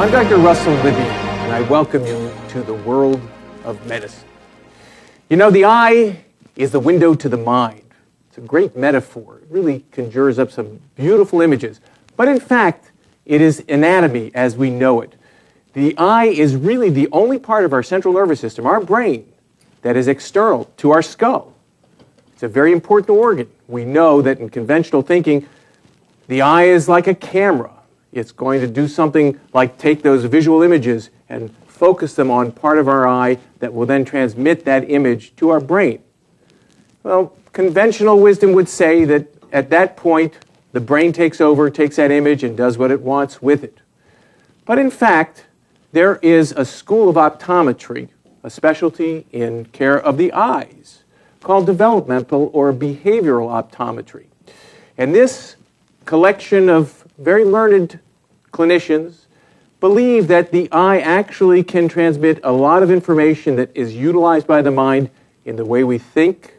I'm Dr. Russell Libby, and I welcome you to the world of medicine. You know, the eye is the window to the mind. It's a great metaphor. It really conjures up some beautiful images. But in fact, it is anatomy as we know it. The eye is really the only part of our central nervous system, our brain, that is external to our skull. It's a very important organ. We know that in conventional thinking, the eye is like a camera. It's going to do something like take those visual images and focus them on part of our eye that will then transmit that image to our brain. Well, conventional wisdom would say that at that point, the brain takes over, takes that image, and does what it wants with it. But in fact, there is a school of optometry, a specialty in care of the eyes, called developmental or behavioral optometry. And this collection of very learned clinicians believe that the eye actually can transmit a lot of information that is utilized by the mind in the way we think,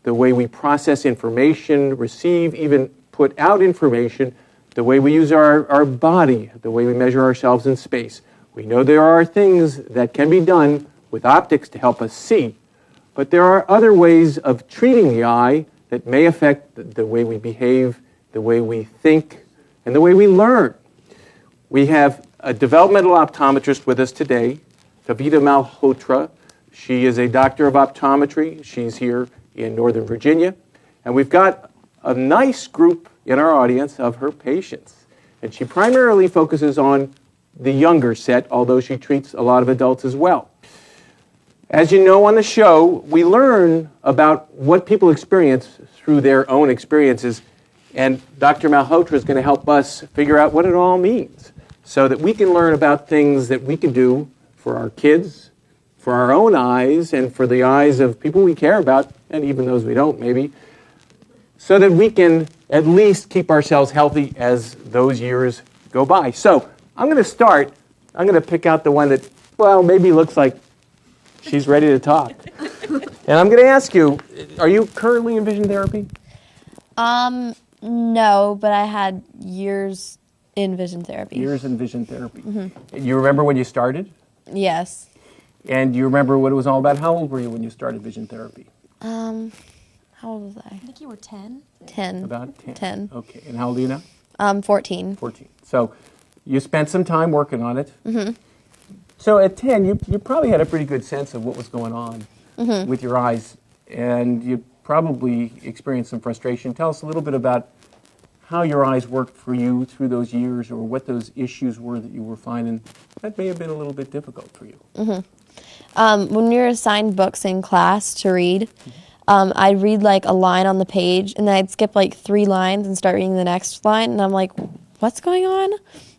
the way we process information, receive, even put out information, the way we use our body, the way we measure ourselves in space. We know there are things that can be done with optics to help us see, but there are other ways of treating the eye that may affect the way we behave, the way we think, and the way we learn. We have a developmental optometrist with us today, Kavita Malhotra. She is a doctor of optometry. She's here in Northern Virginia. And we've got a nice group in our audience of her patients. And she primarily focuses on the younger set, although she treats a lot of adults as well. As you know on the show, we learn about what people experience through their own experiences. And Dr. Malhotra is going to help us figure out what it all means so that we can learn about things that we can do for our kids, for our own eyes, and for the eyes of people we care about, and even those we don't maybe, so that we can at least keep ourselves healthy as those years go by. So I'm going to start. I'm going to pick out the one that, well, maybe looks like she's ready to talk. And I'm going to ask you, are you currently in vision therapy? No, but I had years in vision therapy. Years in vision therapy. Mm-hmm. You remember when you started? Yes. And you remember what it was all about? How old were you when you started vision therapy? How old was I? I think you were 10. 10. About 10. 10. Okay. And how old are you now? 14. 14. So you spent some time working on it. Mm-hmm. So at 10, you probably had a pretty good sense of what was going on with your eyes. And you probably experienced some frustration. Tell us a little bit about how your eyes worked for you through those years, or what those issues were that you were finding that may have been a little bit difficult for you. Mm-hmm. When we were assigned books in class to read, I'd read like a line on the page, and then I'd skip like 3 lines and start reading the next line, and I'm like, what's going on?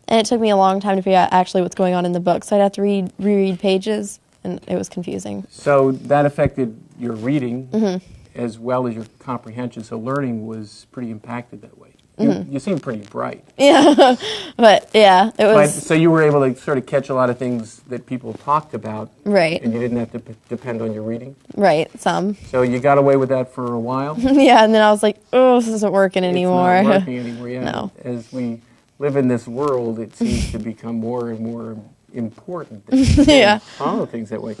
And it took me a long time to figure out actually what's going on in the book, so I'd have to reread pages, and it was confusing. So that affected your reading as well as your comprehension, so learning was pretty impacted that way. You seem pretty bright. Yeah, but yeah, it was... So you were able to sort of catch a lot of things that people talked about. Right. And you didn't have to depend on your reading. Right, some. So you got away with that for a while. Yeah, and then I was like, oh, this isn't working anymore. It's not working anymore, yeah. No. As we live in this world, it seems to become more and more important. Yeah. Follow things that way.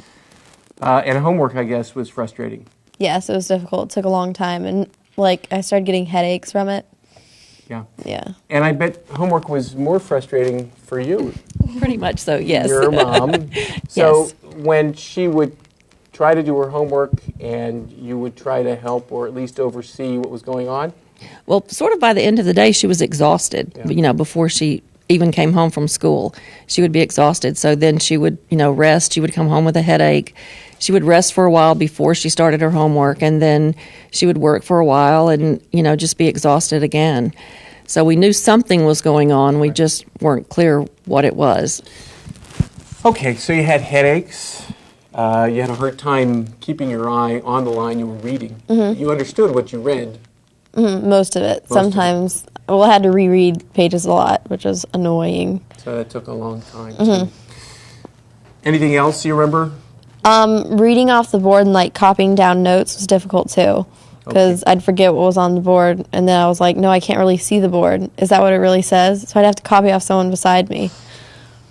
And homework, I guess, was frustrating. Yes, it was difficult. It took a long time, and like I started getting headaches from it. Yeah. Yeah. And I bet homework was more frustrating for you. Pretty much so, yes. Your mom. So Yes. when she would try to do her homework and you would try to help or at least oversee what was going on? Well, sort of by the end of the day, she was exhausted. Yeah. You know, before she even came home from school, she would be exhausted. So then she would, rest. She would come home with a headache. She would rest for a while before she started her homework, and then she would work for a while and, just be exhausted again. So we knew something was going on. We just weren't clear what it was. Okay, so you had headaches. You had a hard time keeping your eye on the line you were reading. Mm-hmm. You understood what you read. Mm-hmm, most of it. Sometimes, I had to reread pages a lot, which was annoying. So that took a long time. Mm-hmm. Anything else you remember? Reading off the board and copying down notes was difficult too, because I'd forget what was on the board, and then I was like, no, I can't really see the board. Is that what it really says? So I'd have to copy off someone beside me.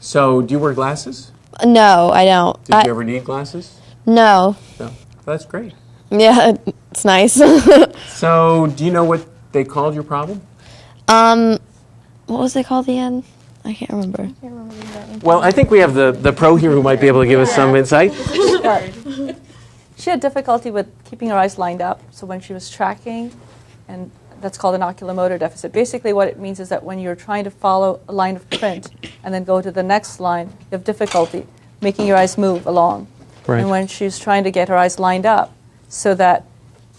So, do you wear glasses? No, I don't. Did you ever need glasses? No. No. That's great. Yeah, it's nice. So, do you know what they called your problem? What was it called again? I can't remember. Well, I think we have the pro here who might be able to give us some insight. She had difficulty with keeping her eyes lined up. So when she was tracking, and that's called an oculomotor deficit. Basically what it means is that when you're trying to follow a line of print and then go to the next line, you have difficulty making your eyes move along. Right. And when she's trying to get her eyes lined up so that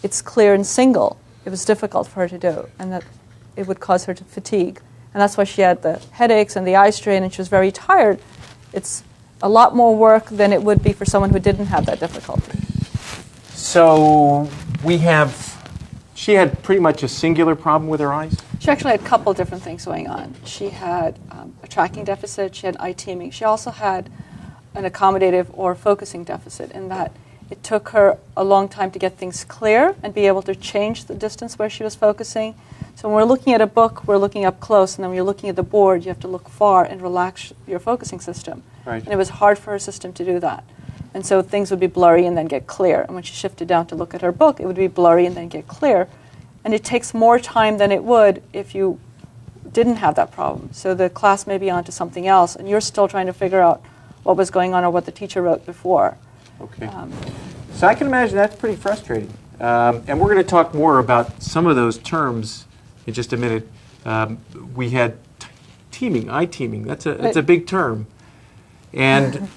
it's clear and single, it was difficult for her to do, and that it would cause her to fatigue. And that's why she had the headaches and the eye strain, and she was very tired. It's a lot more work than it would be for someone who didn't have that difficulty. So, she had pretty much a singular problem with her eyes? She actually had a couple different things going on. She had a tracking deficit, she had eye teaming. She also had an accommodative or focusing deficit in that it took her a long time to get things clear and be able to change the distance where she was focusing. So when we're looking at a book, we're looking up close, and then when you're looking at the board, you have to look far and relax your focusing system. Right. And it was hard for her system to do that. And so things would be blurry and then get clear. And when she shifted down to look at her book, it would be blurry and then get clear. And it takes more time than it would if you didn't have that problem. So the class may be on to something else, and you're still trying to figure out what was going on or what the teacher wrote before. Okay. So I can imagine that's pretty frustrating. And we're going to talk more about some of those terms in just a minute. We had teaming, eye teaming. That's a big term. And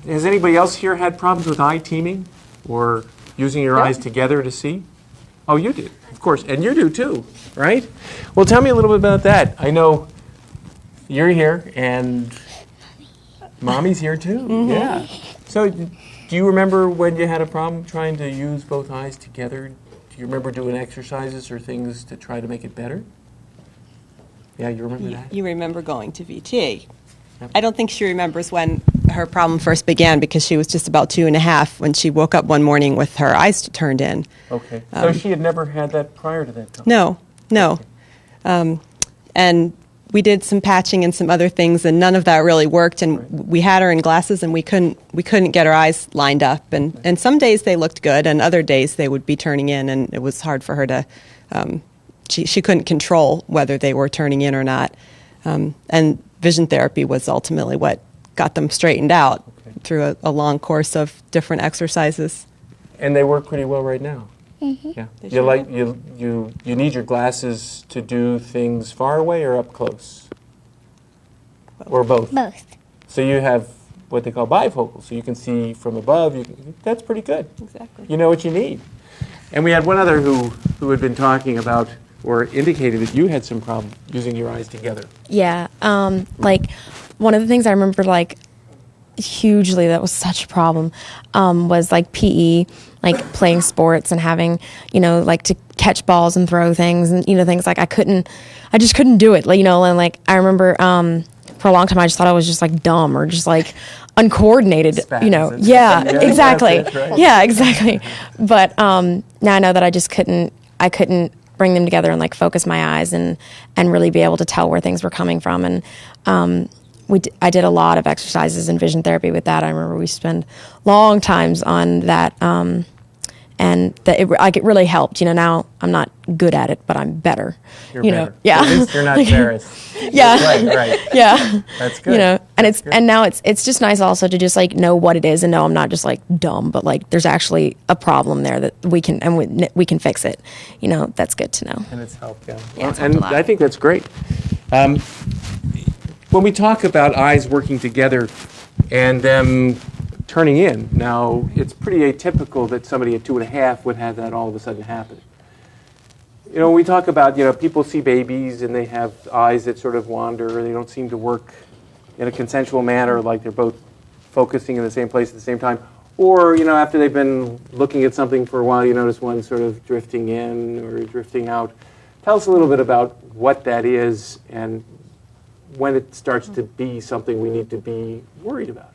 has anybody else here had problems with eye teaming or using your eyes together to see? Oh, you did, of course. And you do too, right? Well, tell me a little bit about that. I know you're here and Mommy's here too. Mm-hmm. Yeah. So do you remember when you had a problem trying to use both eyes together? Do you remember doing exercises or things to try to make it better? Yeah, you remember that? You remember going to VT. Yep. I don't think she remembers when her problem first began because she was just about 2.5 when she woke up one morning with her eyes turned in. Okay. So she had never had that prior to that time? No. Okay. And we did some patching and some other things, and none of that really worked. And right. We had her in glasses, and we couldn't get her eyes lined up. And some days they looked good, and other days they would be turning in, and it was hard for her to. She couldn't control whether they were turning in or not. And vision therapy was ultimately what got them straightened out through a long course of different exercises. And they work pretty well right now. Mm-hmm. Yeah. You need your glasses to do things far away or up close? Or both? Both. So you have what they call bifocal, so you can see from above. That's pretty good. Exactly. You know what you need. And we had one other who had been talking about or indicated that you had some problem using your eyes together. Yeah. Like, one of the things I remember, like, hugely that was such a problem was, like, PE, like, playing sports and having, like, to catch balls and throw things and, things like I just couldn't do it. Like, and, like, I remember for a long time I just thought I was just, like, dumb or just, like, uncoordinated, Yeah, exactly. Right. Yeah, exactly. But now I know that I couldn't bring them together and like focus my eyes and really be able to tell where things were coming from. And I did a lot of exercises and vision therapy with that. I remember we spent long times on that, and that it really helped. Now I'm not good at it, but I'm better. You're better. Yeah. At least you're not embarrassed. Yeah. Right. Yeah. That's good. And now it's just nice also to just like know what it is and know I'm not just like dumb, but like there's actually a problem there that we can fix it. That's good to know. And it's helped, yeah. Yeah, and I think that's great. When we talk about eyes working together and them turning in, now it's pretty atypical that somebody at 2.5 would have that all of a sudden happen. When we talk about, people see babies and they have eyes that sort of wander, they don't seem to work in a consensual manner, like they're both focusing in the same place at the same time. Or, after they've been looking at something for a while, you notice one sort of drifting in or drifting out. Tell us a little bit about what that is and when it starts to be something we need to be worried about.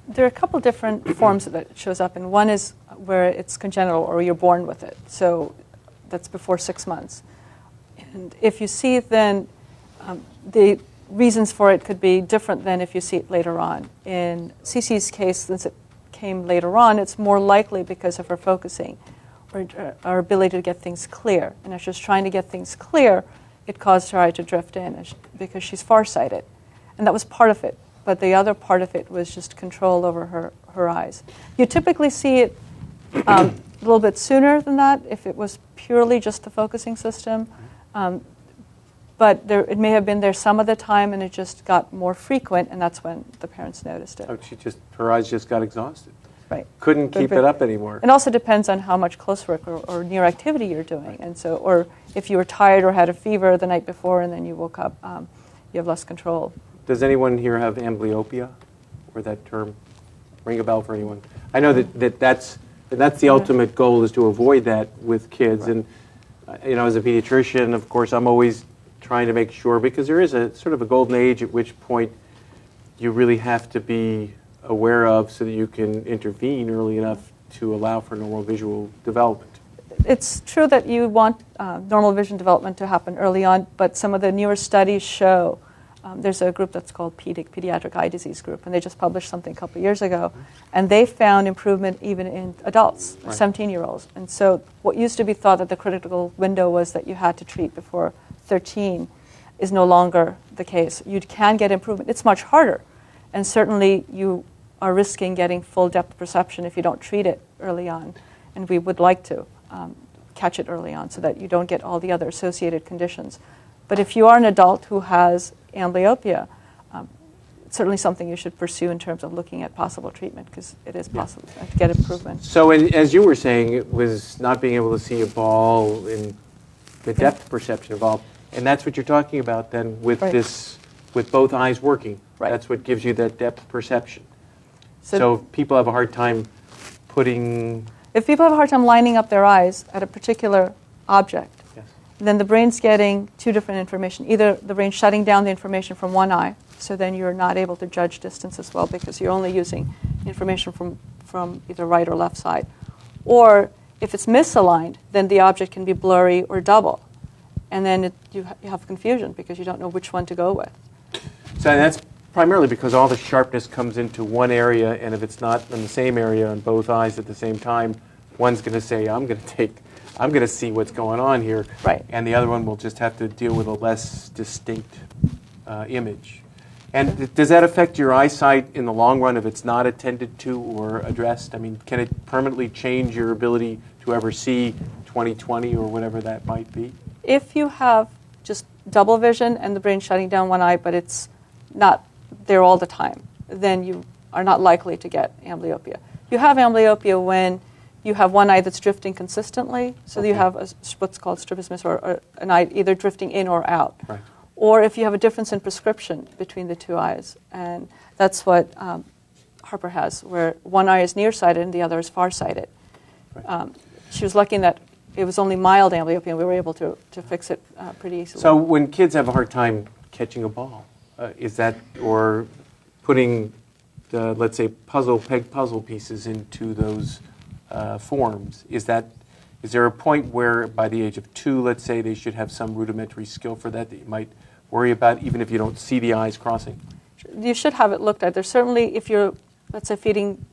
There are a couple different forms that it shows up in. One is where it's congenital or you're born with it. So that's before 6 months. And if you see then, reasons for it could be different than if you see it later on. In Cece's case, since it came later on, it's more likely because of her focusing or our ability to get things clear. And as she was trying to get things clear, it caused her eye to drift in because she's farsighted. And that was part of it. But the other part of it was just control over her eyes. You typically see it a little bit sooner than that if it was purely just the focusing system. But it may have been there some of the time, and it just got more frequent, and that's when the parents noticed it. Oh, her eyes just got exhausted. Right. Couldn't keep it up anymore. It also depends on how much close work or near activity you're doing, and so, or if you were tired or had a fever the night before, and then you woke up, you have less control. Does anyone here have amblyopia, or that term ring a bell for anyone? I know that's the ultimate goal, is to avoid that with kids. Right. And as a pediatrician, of course, I'm always trying to make sure, because there is a sort of a golden age at which point you really have to be aware of so that you can intervene early enough to allow for normal visual development. It's true that you want normal vision development to happen early on, but some of the newer studies show, there's a group that's called Pediatric Eye Disease Group, and they just published something a couple of years ago, and they found improvement even in adults, right. 17-year-olds. And so what used to be thought that the critical window was that you had to treat before 13 is no longer the case. You can get improvement. It's much harder, and certainly you are risking getting full depth perception if you don't treat it early on, and we would like to catch it early on so that you don't get all the other associated conditions. But if you are an adult who has amblyopia, it's certainly something you should pursue in terms of looking at possible treatment, because it is possible to get improvement. So as you were saying, it was not being able to see a ball in the depth perception of all, and that's what you're talking about then with right. with both eyes working. Right. That's what gives you that depth perception. So if people have a hard time if people have a hard time lining up their eyes at a particular object, yes. then the brain's getting two different information. Either the brain's shutting down the information from one eye, so then you're not able to judge distance as well because you're only using information from either right or left side. Or if it's misaligned, then the object can be blurry or double. And then you have confusion because you don't know which one to go with. So that's primarily because all the sharpness comes into one area, and if it's not in the same area on both eyes at the same time, one's going to say, I'm going to see what's going on here. Right. And the other one will just have to deal with a less distinct image. And does that affect your eyesight in the long run if it's not attended to or addressed? I mean, can it permanently change your ability to ever see 20/20 or whatever that might be? If you have just double vision and the brain shutting down one eye, but it's not there all the time, then you are not likely to get amblyopia. You have amblyopia when you have one eye that's drifting consistently, so okay. You have what's called strabismus, or an eye either drifting in or out. Right. Or if you have a difference in prescription between the two eyes, and that's what Harper has, where one eye is nearsighted and the other is farsighted. Right. She was lucky in that it was only mild amblyopia, and we were able to fix it pretty easily. So when kids have a hard time catching a ball, is that, or putting the, let's say, peg puzzle pieces into those forms, is there a point where by the age of 2, let's say, they should have some rudimentary skill for that you might worry about, even if you don't see the eyes crossing? You should have it looked at. There's certainly, if you're, let's say, feeding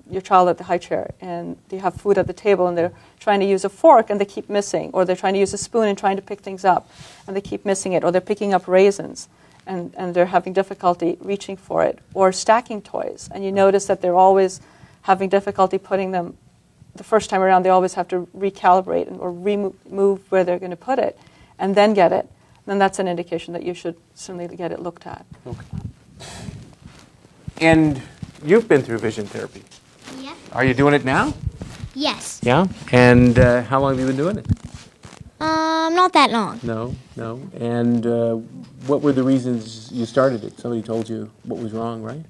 your child at the high chair and you have food at the table and they're trying to use a fork and they keep missing, or they're trying to use a spoon and trying to pick things up and they keep missing it, or they're picking up raisins and they're having difficulty reaching for it, or stacking toys, and you notice that they're always having difficulty putting them, the first time around they always have to recalibrate or remove where they're going to put it and then get it, then that's an indication that you should certainly get it looked at. Okay. And you've been through vision therapy. Yeah. Are you doing it now? Yes. Yeah. And how long have you been doing it? Not that long. No. And what were the reasons you started it? Somebody told you what was wrong, right?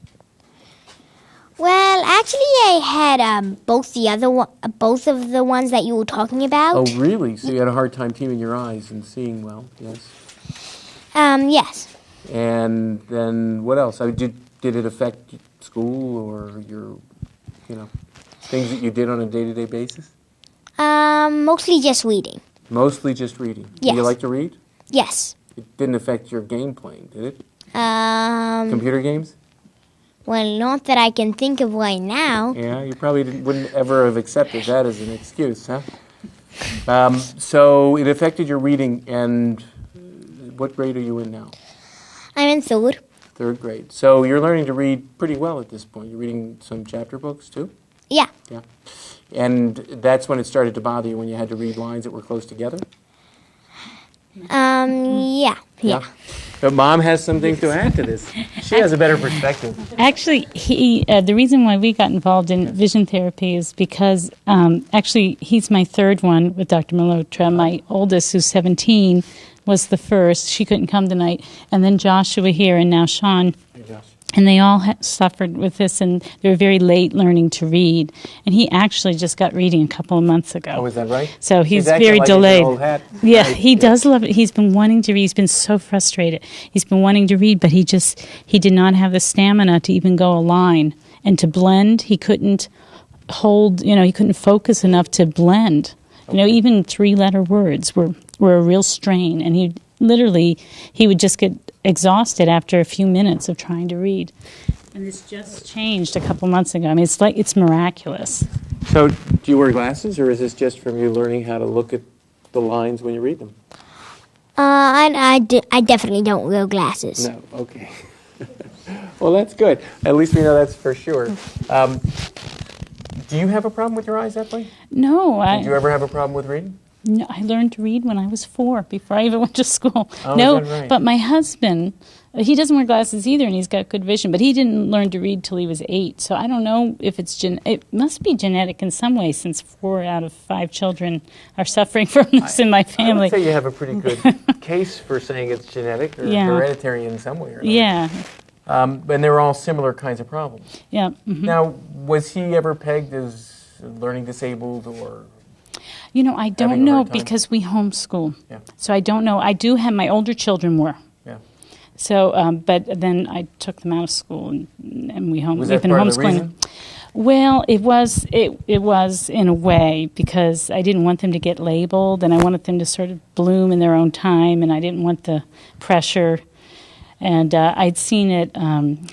Well, actually, I had both of the ones that you were talking about. Oh, really? So you had a hard time teaming your eyes and seeing well, yes? Yes. And then what else? I mean, did it affect school or your, things that you did on a day-to-day basis? Mostly just reading. Mostly just reading. Yes. Do you like to read? Yes. It didn't affect your game playing, did it? Computer games? Well, not that I can think of right now. Yeah, you probably wouldn't ever have accepted that as an excuse, huh? So it affected your reading, and what grade are you in now? I'm in third. Third grade. So you're learning to read pretty well at this point. You're reading some chapter books, too? Yeah. Yeah. And that's when it started to bother you, when you had to read lines that were close together? Yeah. But Mom has something to add to this. She has a better perspective. Actually, the reason why we got involved in vision therapy is because, actually, he's my third one with Dr. Malhotra. My oldest, who's 17, was the first. She couldn't come tonight. And then Joshua here, and now Sean. Hey, Josh. And they all suffered with this, and they were very late learning to read. And he actually just got reading a couple of months ago. Oh, is that right? So he's acting very like he's an delayed. old hat. Yeah, Right. he does love it. He's been wanting to read. He's been so frustrated. He's been wanting to read, but he did not have the stamina to even go a line. And to blend, he couldn't hold, he couldn't focus enough to blend. Even 3-letter words were a real strain. And he would just get exhausted after a few minutes of trying to read. And this just changed a couple months ago. I mean, it's miraculous. So do you wear glasses, or is this just from you learning how to look at the lines when you read them? I definitely don't wear glasses. No, okay. Well, that's good. At least we know that's for sure. Do you have a problem with your eyes, Ethel? No, Did you ever have a problem with reading? No, I learned to read when I was 4, before I even went to school. Oh, no, is that right? but my husband, he doesn't wear glasses either, and he's got good vision. But he didn't learn to read till he was 8. So I don't know if it must be genetic in some way, since 4 out of 5 children are suffering from this in my I family. would say you have a pretty good case for saying it's genetic or Yeah. hereditary in some way or another. Yeah, And they're all similar kinds of problems. yeah. Now, was he ever pegged as learning disabled or? I Having don't a know hard time? because we homeschool. Yeah. So I don't know. I do have my older children were. Yeah. So, but then I took them out of school, and we've Was that been part of the homeschooling. reason? Well, it was in a way, because I didn't want them to get labeled, and I wanted them to sort of bloom in their own time, and I didn't want the pressure. And I'd seen it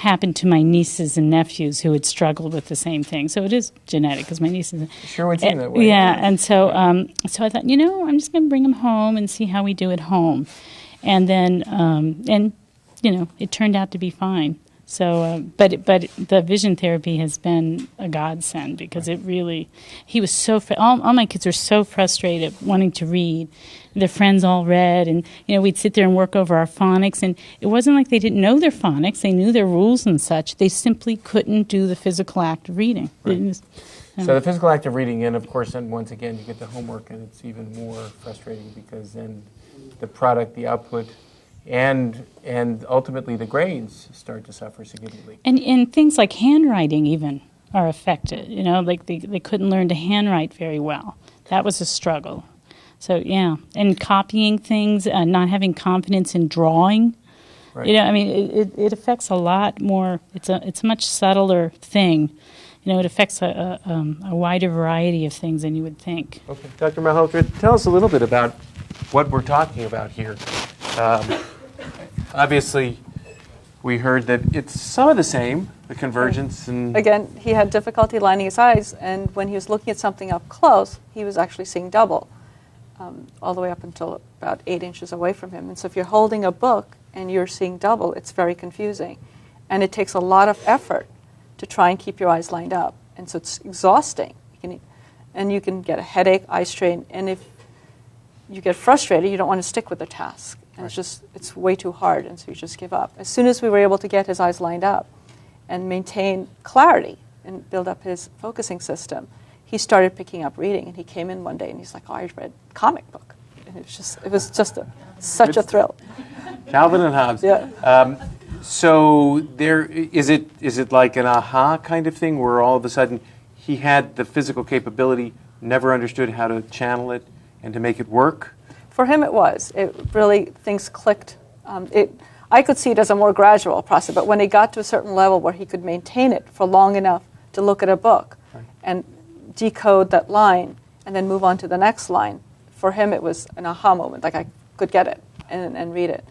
happen to my nieces and nephews who had struggled with the same thing. So it is genetic, because my nieces. Sure would seem that way. Yeah, and so I thought, I'm just going to bring them home and see how we do at home, and then it turned out to be fine. So, but the vision therapy has been a godsend, because it really, he was so, all my kids were so frustrated wanting to read. Their friends all read, and, we'd sit there and work over our phonics, and it wasn't like they didn't know their phonics. They knew their rules and such. They simply couldn't do the physical act of reading. Right. So the physical act of reading, and of course, then once again, you get the homework, and it's even more frustrating, because then the product, the output, and ultimately the grades start to suffer significantly. And things like handwriting even are affected. Like they couldn't learn to handwrite very well. That was a struggle. So yeah, and copying things, not having confidence in drawing. Right. It affects a lot more. It's a much subtler thing. It affects a wider variety of things than you would think. Okay, Dr. Malhotra, tell us a little bit about what we're talking about here. Obviously, we heard that it's some of the same, the convergence and... Again, he had difficulty lining his eyes, and when he was looking at something up close, he was actually seeing double, all the way up until about 8 inches away from him. And so if you're holding a book and you're seeing double, it's very confusing. And it takes a lot of effort to try and keep your eyes lined up. And so it's exhausting. And you can get a headache, eye strain, and if you get frustrated, you don't want to stick with the task. And it's way too hard, and so you just give up. As soon as we were able to get his eyes lined up and maintain clarity and build up his focusing system, he started picking up reading. And he came in one day and he's like, I read comic book. And it was just such a thrill. Calvin and Hobbes. Yeah. So is it like an aha kind of thing, where all of a sudden he had the physical capability, never understood how to channel it and to make it work? For him, it was. It really, things clicked. I could see it as a more gradual process, but when he got to a certain level where he could maintain it for long enough to look at a book and decode that line and then move on to the next line, for him it was an aha moment, like I could get it and read it.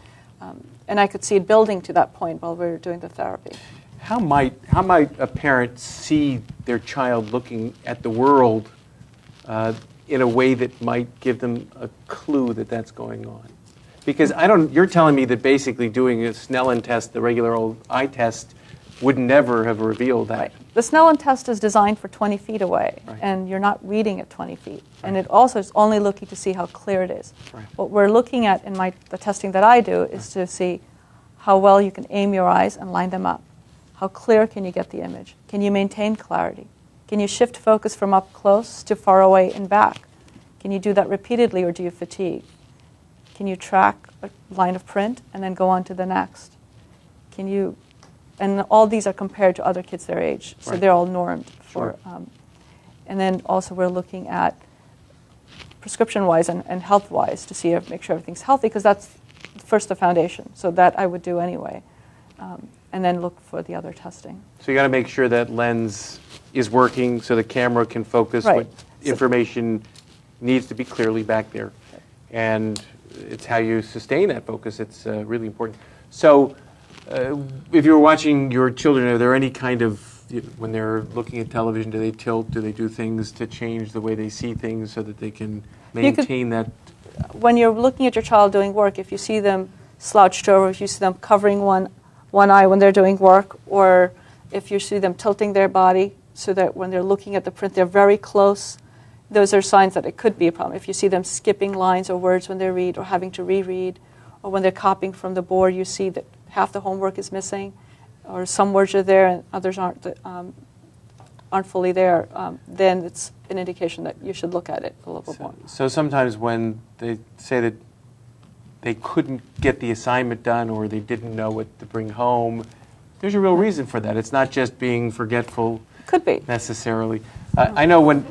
And I could see it building to that point while we were doing the therapy. How might a parent see their child looking at the world in a way that might give them a clue that that's going on? Because you're telling me that basically doing a Snellen test, the regular old eye test, would never have revealed that. Right. The Snellen test is designed for 20 feet away, Right. and you're not reading at 20 feet. Right. And it also is only looking to see how clear it is. Right. What we're looking at in the testing that I do is to see how well you can aim your eyes and line them up. How clear can you get the image? Can you maintain clarity? Can you shift focus from up close to far away and back? Can you do that repeatedly, or do you fatigue? Can you track a line of print and then go on to the next? And all these are compared to other kids their age, so Right. they're all normed for. Sure. And then also we're looking at prescription-wise and health-wise to make sure everything's healthy, because that's first the foundation. So that I would do anyway, and then look for the other testing. So you got to make sure that lens is working so the camera can focus Right. what information needs to be clearly back there. And it's how you sustain that focus. It's really important. So if you're watching your children, are there any kind of, when they're looking at television, do they tilt? Do they do things to change the way they see things so that they can maintain that? When you're looking at your child doing work, if you see them slouched over, if you see them covering one eye when they're doing work, or if you see them tilting their body so that when they're looking at the print, they're very close, those are signs that it could be a problem. If you see them skipping lines or words when they read, or having to reread, or when they're copying from the board, you see that half the homework is missing, or some words are there and others aren't fully there, then it's an indication that you should look at it a little bit more. So sometimes when they say that they couldn't get the assignment done or they didn't know what to bring home, there's a real reason for that. It's not just being forgetful. Could be. Necessarily. I know when,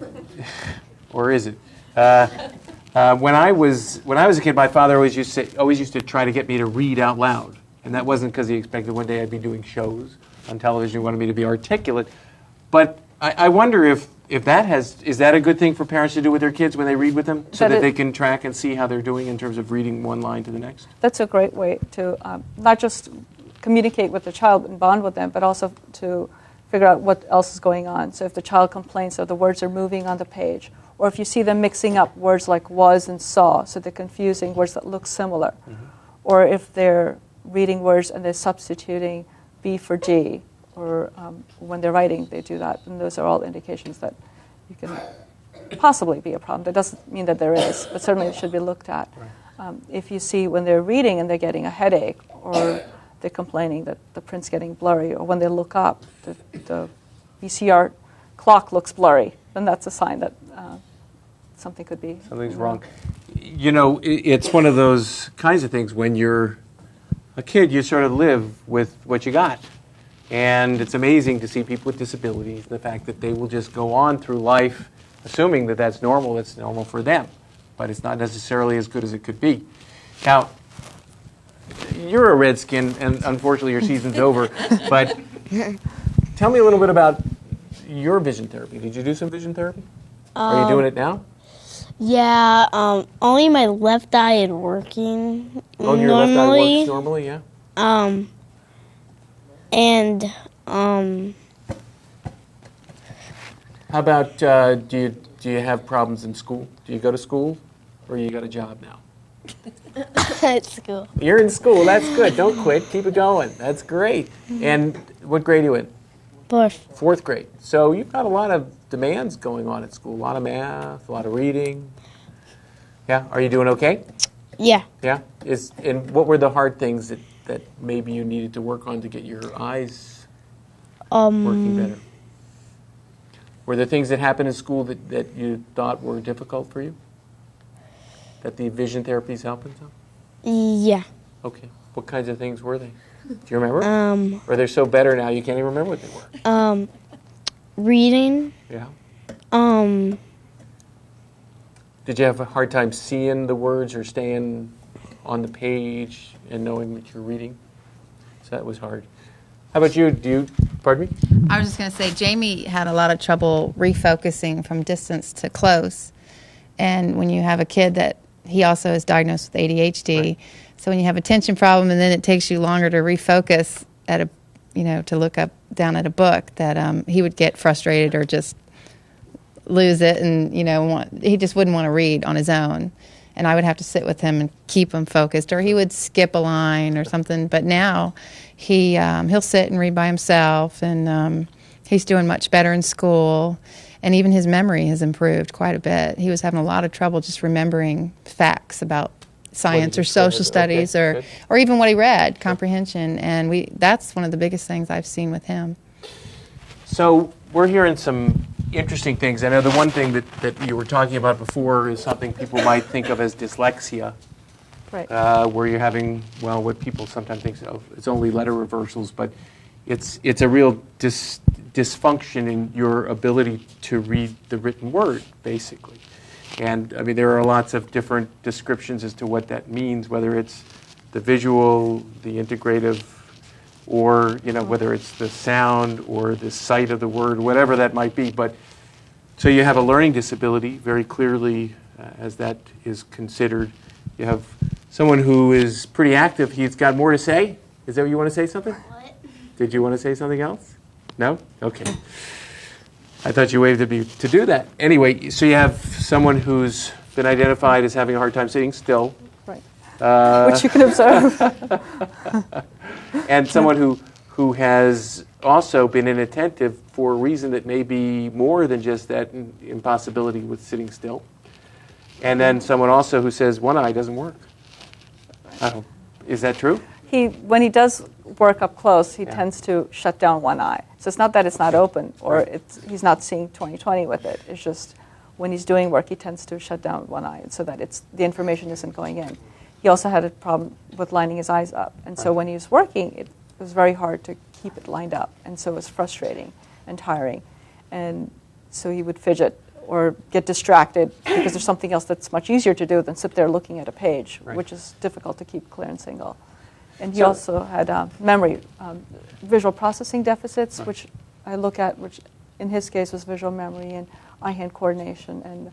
or is it? When I was a kid, my father always used to try to get me to read out loud. And that wasn't because he expected one day I'd be doing shows on television. He wanted me to be articulate. But I wonder if is that a good thing for parents to do with their kids when they read with them, so that they can track and see how they're doing in terms of reading one line to the next? That's a great way to not just communicate with the child and bond with them, but also to figure out what else is going on. So if the child complains, so the words are moving on the page, or if you see them mixing up words like was and saw, so they're confusing words that look similar, or if they're reading words and they're substituting B for G, or when they're writing, they do that. And those are all indications that you can possibly be a problem. That doesn't mean that there is, but certainly it should be looked at. Right. If you see when they're reading and they're getting a headache, or they're complaining that the print's getting blurry, or when they look up, the VCR clock looks blurry, then that's a sign that something could be Something's wrong. You know, it's one of those kinds of things when you're a kid, you sort of live with what you got. And it's amazing to see people with disabilities, the fact that they will just go on through life assuming that that's normal for them. But it's not necessarily as good as it could be. Now, you're a Redskin, and unfortunately your season's over, but tell me a little bit about your vision therapy. Did you do some vision therapy? Are you doing it now? Yeah, only my left eye is working Oh, your left eye works normally, yeah? And How about, do you have problems in school? Do you go to school, or you got a job now? at school. You're in school. That's good. Don't quit. Keep it going. That's great. And what grade are you in? Fourth grade. So you've got a lot of demands going on at school. A lot of math, a lot of reading. Yeah. Are you doing okay? Yeah. Yeah. And what were the hard things that maybe you needed to work on to get your eyes working better? Were there things that happened in school that you thought were difficult for you? That the vision therapy is helping some? Yeah. Okay. What kinds of things were they? Do you remember? Or they're so better now you can't even remember what they were? Reading. Yeah. Did you have a hard time seeing the words or staying on the page and knowing what you're reading? So that was hard. How about you? Pardon me? I was just going to say, Jamie had a lot of trouble refocusing from distance to close. And when you have a kid that he also is diagnosed with ADHD, So when you have a attention problem and then it takes you longer to refocus at a, to look up down at a book, that he would get frustrated or just lose it, and he just wouldn't want to read on his own, and I would have to sit with him and keep him focused, or he would skip a line or something. But now he'll sit and read by himself, and he's doing much better in school, and even his memory has improved quite a bit. He was having a lot of trouble just remembering facts about science or social studies, or even what he read, comprehension, and that's one of the biggest things I've seen with him. So we're hearing some interesting things. I know the one thing that you were talking about before is something people might think of as dyslexia, Right. where you're having, what people sometimes think of, it's only letter reversals, but it's a real dysfunction in your ability to read the written word, basically. And I mean, there are lots of different descriptions as to what that means, whether it's the visual, the integrative, or whether it's the sound or the sight of the word, whatever that might be. But so you have a learning disability very clearly, as that is considered. You have someone who is pretty active. He's got more to say. Is that what you want to say something? What? Did you want to say something else? No? Okay. I thought you waved at me to do that. Anyway, so you have someone who's been identified as having a hard time sitting still. Right. Which you can observe. And someone who has also been inattentive for a reason that may be more than just that impossibility with sitting still. And then someone also who says one eye doesn't work. Is that true? When he does work up close, he tends to shut down one eye. So it's not that it's not open or he's not seeing 20/20 with it. It's just when he's doing work, he tends to shut down one eye so that the information isn't going in. He also had a problem with lining his eyes up. And so when he was working, it was very hard to keep it lined up. And so it was frustrating and tiring. And so he would fidget or get distracted because there's something else that's much easier to do than sit there looking at a page, which is difficult to keep clear and single. And he also had memory, visual processing deficits, which I look at, which in his case was visual memory and eye-hand coordination and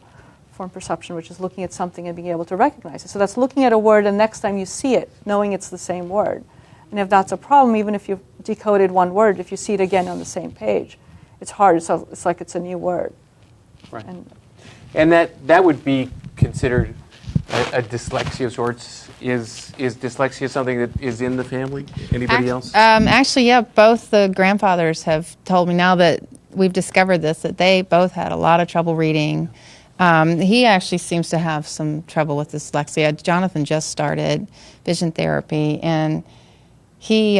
form perception, which is looking at something and being able to recognize it. So that's looking at a word, and next time you see it, knowing it's the same word. And if that's a problem, even if you've decoded one word, if you see it again on the same page, it's hard. It's like it's a new word. Right. And that would be considered a dyslexia of sorts. Is dyslexia something that is in the family? Anybody else? Actually, yeah, both the grandfathers have told me now that we've discovered this, that they both had a lot of trouble reading. He actually seems to have some trouble with dyslexia. Jonathan just started vision therapy, and he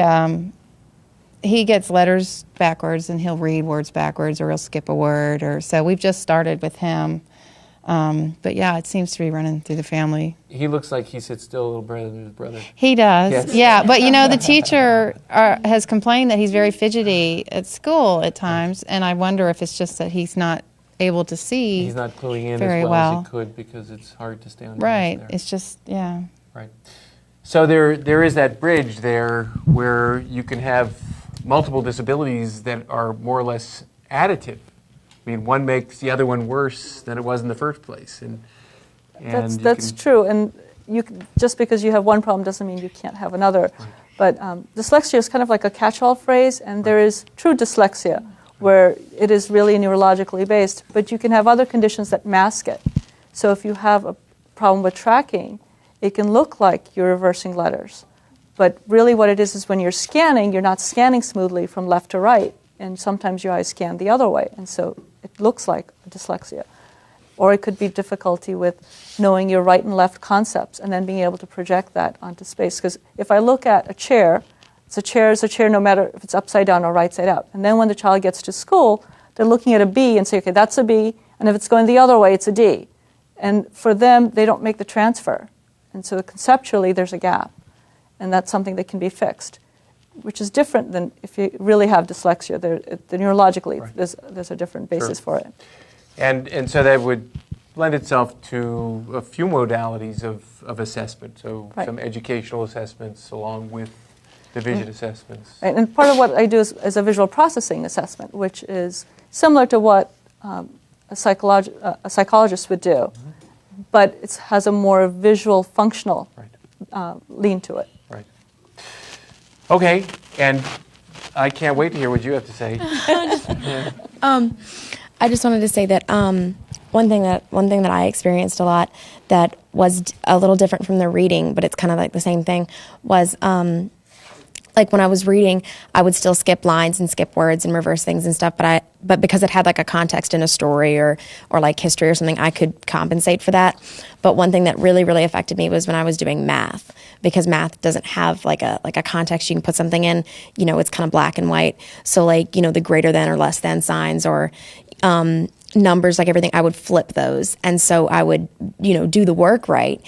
gets letters backwards, and he'll read words backwards, or he'll skip a word. So we've just started with him. But yeah, it seems to be running through the family. He looks like he sits still a little better than his brother. He does, yes. Yeah. But the teacher has complained that he's very fidgety at school at times, and I wonder if it's just that he's not able to see. He's not cluing in very as well as he could because it's hard to stay on the right. there. It's just, yeah. Right. So there is that bridge there where you can have multiple disabilities that are more or less additive. I mean, one makes the other one worse than it was in the first place, and that's true. And just because you have one problem doesn't mean you can't have another. Right. But dyslexia is kind of like a catch-all phrase, and there is true dyslexia, where it is really neurologically based. But you can have other conditions that mask it. So if you have a problem with tracking, it can look like you're reversing letters. But really what it is when you're scanning, you're not scanning smoothly from left to right. And sometimes your eyes scan the other way. And so it looks like dyslexia. Or it could be difficulty with knowing your right and left concepts and then being able to project that onto space. Because if I look at a chair, it's a chair no matter if it's upside down or right side up. And then when the child gets to school, they're looking at a B and say, okay, that's a B. And if it's going the other way, it's a D. And for them, they don't make the transfer. And so conceptually, there's a gap. And that's something that can be fixed, which is different than if you really have dyslexia. Neurologically, right. there's a different basis for it. And so that would lend itself to a few modalities of assessment, so right. some educational assessments along with the vision assessments. Right. And part of what I do is a visual processing assessment, which is similar to what a psychologist would do, but it has a more visual functional lean to it. Right. Okay, and I can't wait to hear what you have to say. I just wanted to say that one thing that I experienced a lot that was a little different from the reading, but it's kind of like the same thing, was like when I was reading, I would still skip lines and skip words and reverse things and stuff, but because it had like a context in a story or like history or something, I could compensate for that. But one thing that really, really affected me was when I was doing math, because math doesn't have like a context you can put something in, it's kind of black and white. So like, the greater than or less than signs or numbers, like everything, I would flip those. And so I would, do the work right,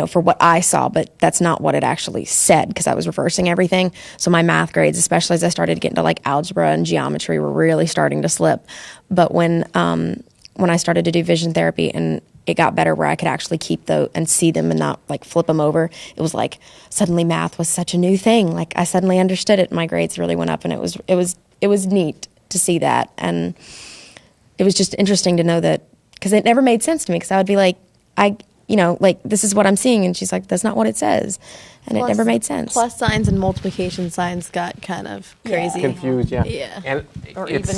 for what I saw, but that's not what it actually said because I was reversing everything. So my math grades, especially as I started to get into like algebra and geometry, were really starting to slip. But when I started to do vision therapy and it got better where I could actually keep and see them and not like flip them over, it was like suddenly math was such a new thing. Like I suddenly understood it and my grades really went up, and it was neat to see that. And it was just interesting to know that, because it never made sense to me, because I would be like, like, this is what I'm seeing. And she's like, that's not what it says. And it never made sense. Plus signs and multiplication signs got kind of crazy. Confused, yeah. Yeah. And Or even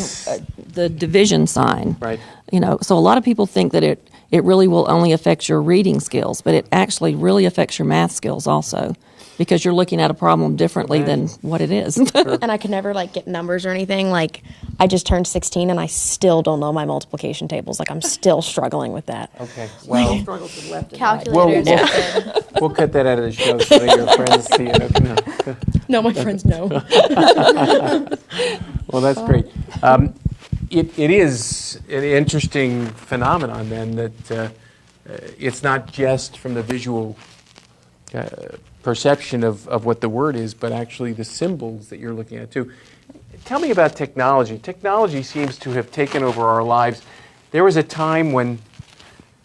the division sign. Right. So a lot of people think that it really will only affect your reading skills, but it actually really affects your math skills also, because you're looking at a problem differently than what it is. And I could never like get numbers or anything. Like I just turned 16 and I still don't know my multiplication tables. Like I'm still struggling with that. Okay, well, Calculators. we'll cut that out of the show so that your friends see it. Okay. No, my friends know. Well, that's great. It is an interesting phenomenon then that it's not just from the visual perception of what the word is, but actually the symbols that you're looking at too. Tell me about technology. Technology seems to have taken over our lives. There was a time when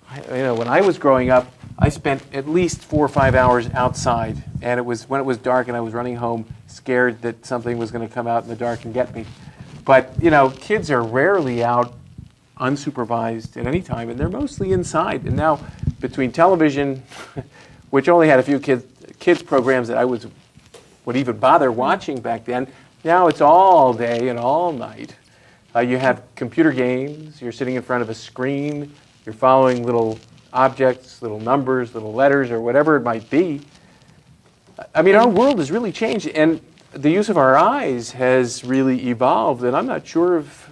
I was growing up, I spent at least 4 or 5 hours outside, and it was when it was dark and I was running home scared that something was going to come out in the dark and get me. But, kids are rarely out unsupervised at any time, and they're mostly inside. And now, between television, which only had a few kids programs that I would even bother watching back then, now it's all day and all night. You have computer games, you're sitting in front of a screen, you're following little objects, little numbers, little letters, or whatever it might be. I mean, our world has really changed, and the use of our eyes has really evolved, and I'm not sure if,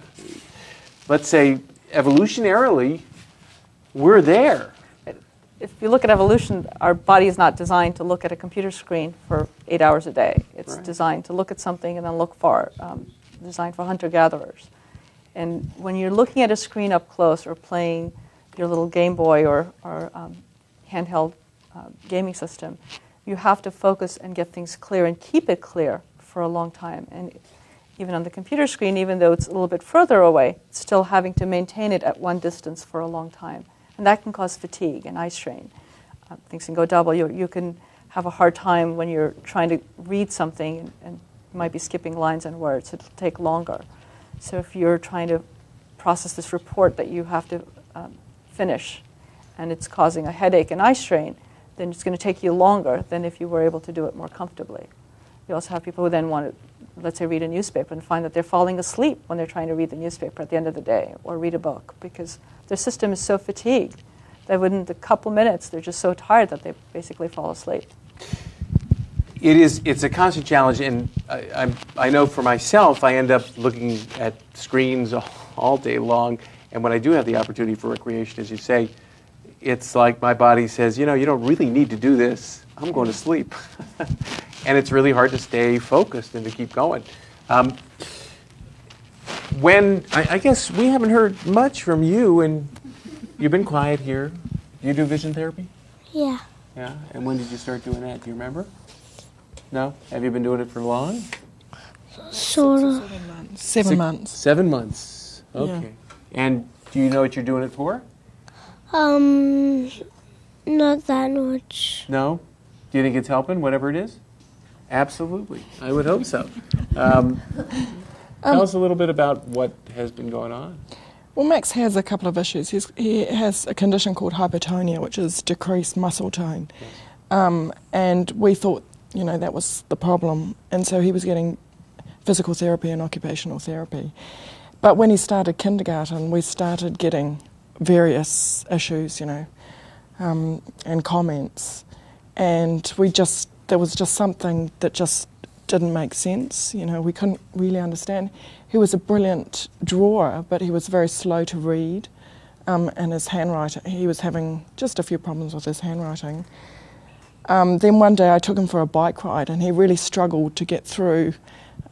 let's say, evolutionarily, we're there. If you look at evolution, our body is not designed to look at a computer screen for 8 hours a day. It's designed to look at something and then look far, designed for hunter-gatherers. And when you're looking at a screen up close or playing your little Game Boy or handheld gaming system, you have to focus and get things clear and keep it clear for a long time. And even on the computer screen, even though it's a little bit further away, it's still having to maintain it at one distance for a long time. And that can cause fatigue and eye strain. Things can go double. You can have a hard time when you're trying to read something and you might be skipping lines and words. It'll take longer. So if you're trying to process this report that you have to finish and it's causing a headache and eye strain, then it's going to take you longer than if you were able to do it more comfortably. You also have people who then want to, let's say, read a newspaper and find that they're falling asleep when they're trying to read the newspaper at the end of the day or read a book because their system is so fatigued that within a couple minutes they're just so tired that they basically fall asleep. It's a constant challenge, and I know for myself, I end up looking at screens all day long, and when I do have the opportunity for recreation, as you say, it's like my body says, you don't really need to do this. I'm going to sleep. And it's really hard to stay focused and to keep going. I guess we haven't heard much from you, and you've been quiet here. Do you do vision therapy? Yeah. Yeah? And when did you start doing that? Do you remember? No? Have you been doing it for long? Sort of. 7 months. 7 months. Okay. Yeah. And do you know what you're doing it for? Not that much. No? Do you think it's helping, whatever it is? Absolutely. I would hope so. Tell us a little bit about what has been going on. Well, Max has a couple of issues. He has a condition called hypotonia, which is decreased muscle tone. And we thought, that was the problem. And so he was getting physical therapy and occupational therapy. But when he started kindergarten, we started getting various issues, and comments. And there was just something that just didn't make sense. We couldn't really understand. He was a brilliant drawer, but he was very slow to read. And his handwriting, he was having just a few problems with his handwriting. Then one day I took him for a bike ride, and he really struggled to get through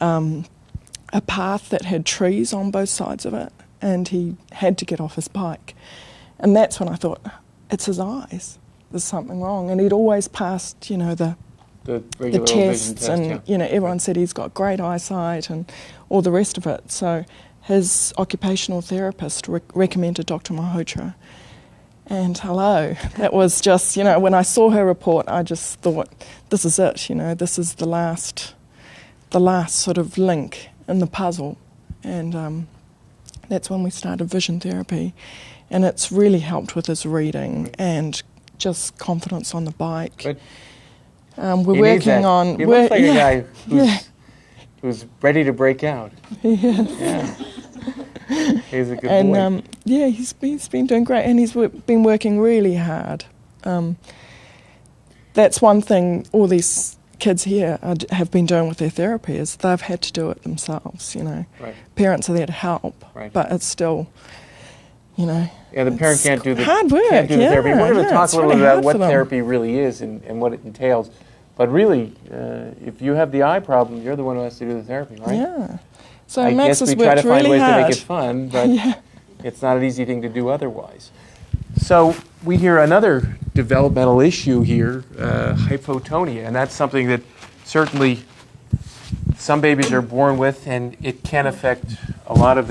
a path that had trees on both sides of it, and he had to get off his bike. And that's when I thought, it's his eyes. There's something wrong. And he'd always passed, the tests, and everyone said he's got great eyesight and all the rest of it. So his occupational therapist recommended Dr. Mahotra. And hello, that was just, when I saw her report, I just thought, this is it, this is the last sort of link in the puzzle. And that's when we started vision therapy. And it's really helped with his reading and just confidence on the bike. But we're working on... He looks like a guy who's ready to break out. Yeah. He's a good boy. He's been doing great, and he's been working really hard. That's one thing all these kids here have been doing with their therapy, is they've had to do it themselves, Right. Parents are there to help, right. But it's still, Yeah, the parent can't do the hard work. Can't do the therapy. We're going to talk a little bit about what them. therapy really is and what it entails. But really, if you have the eye problem, you're the one who has to do the therapy, right? Yeah. So I Max guess has we try to worked find really ways hard. to make it fun, but it's not an easy thing to do otherwise. So we hear another developmental issue here, hypotonia, and that's something that certainly some babies are born with, and it can affect a lot of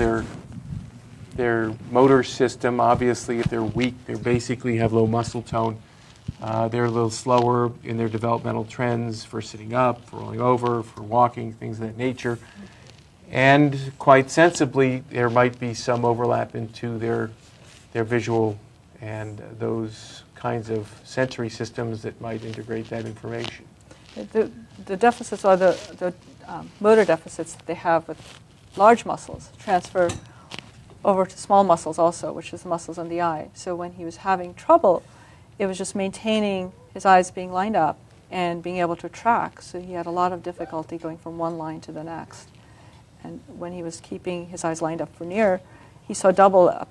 their motor system. Obviously, if they're weak, they basically have low muscle tone. They're a little slower in their developmental trends for sitting up, for rolling over, for walking, things of that nature. And quite sensibly, there might be some overlap into their visual and those kinds of sensory systems that might integrate that information. The deficits are the motor deficits that they have with large muscles transfer over to small muscles also, which is the muscles in the eye. So when he was having trouble, it was just maintaining his eyes being lined up and being able to track. So he had a lot of difficulty going from one line to the next. And when he was keeping his eyes lined up for near, he saw double up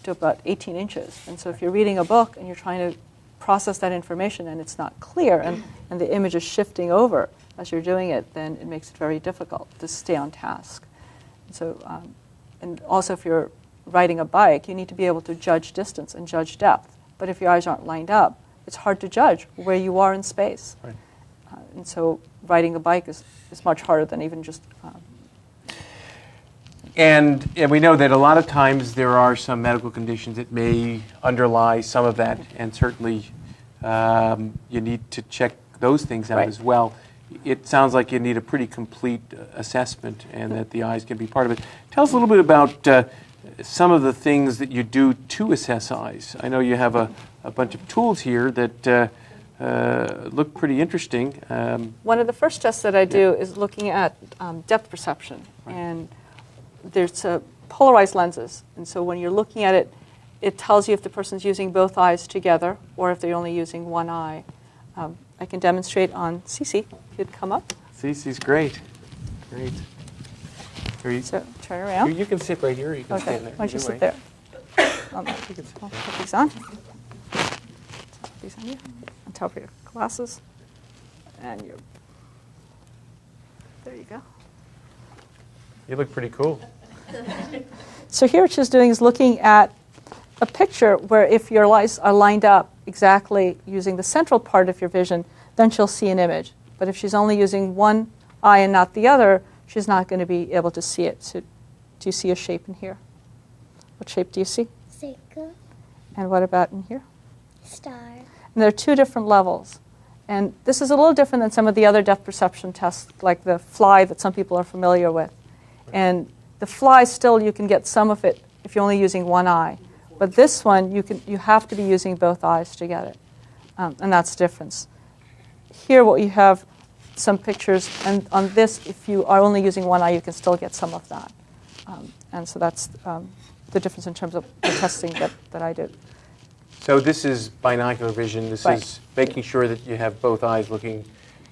to about 18 inches. And so if you're reading a book and you're trying to process that information and it's not clear and the image is shifting over as you're doing it, then it makes it very difficult to stay on task. And so, and also if you're riding a bike, you need to be able to judge distance and judge depth. But if your eyes aren't lined up, it's hard to judge where you are in space. Right. And so riding a bike is much harder than even just... And we know that a lot of times there are some medical conditions that may underlie some of that, and certainly you need to check those things out as well. It sounds like you need a pretty complete assessment, and that the eyes can be part of it. Tell us a little bit about some of the things that you do to assess eyes. I know you have a bunch of tools here that look pretty interesting. One of the first tests that I do is looking at depth perception. Right. And there's polarized lenses. And so when you're looking at it, it tells you if the person's using both eyes together or if they're only using one eye. I can demonstrate on Cece, if you'd come up. Cece's great. Great. So turn around. You can sit right here. You can Okay, stand there. why don't you Either sit way. there? I'll put these on. Put these on you. On top of your glasses. And your... There you go. You look pretty cool. So here what she's doing is looking at a picture where if your eyes are lined up exactly using the central part of your vision, then she'll see an image. But if she's only using one eye and not the other, she's not going to be able to see it. So do you see a shape in here? What shape do you see? Circle. And what about in here? Star. And there are two different levels. And this is a little different than some of the other depth perception tests, like the fly that some people are familiar with. And the fly, still, you can get some of it if you're only using one eye. But this one, you have to be using both eyes to get it. And that's the difference. here what you have some pictures, and on this, if you are only using one eye, you can still get some of that. And so that's the difference in terms of the testing that I did. So this is binocular vision. This Right. is making sure that you have both eyes looking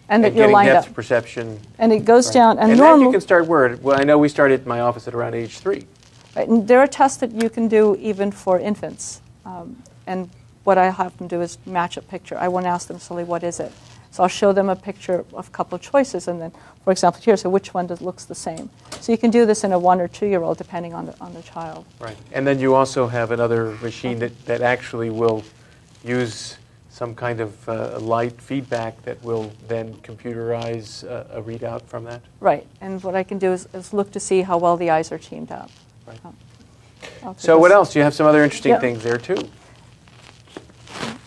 And that you're getting lined depth up. perception. And it goes Right. down, and that normally, you can start where? Well, I know we started at my office at around age 3. right, and there are tests that you can do even for infants. And what I have them do is match a picture. I won't ask them solely, what is it? So I'll show them a picture of a couple of choices, and then, for example, here, so which one looks the same? So you can do this in a 1 or 2-year-old, depending on the child. Right. And then you also have another machine that actually will use some kind of light feedback that will then computerize a readout from that. Right, and what I can do is look to see how well the eyes are teamed up. Right. I'll take So what this. else? You have some other interesting Yeah. things there too.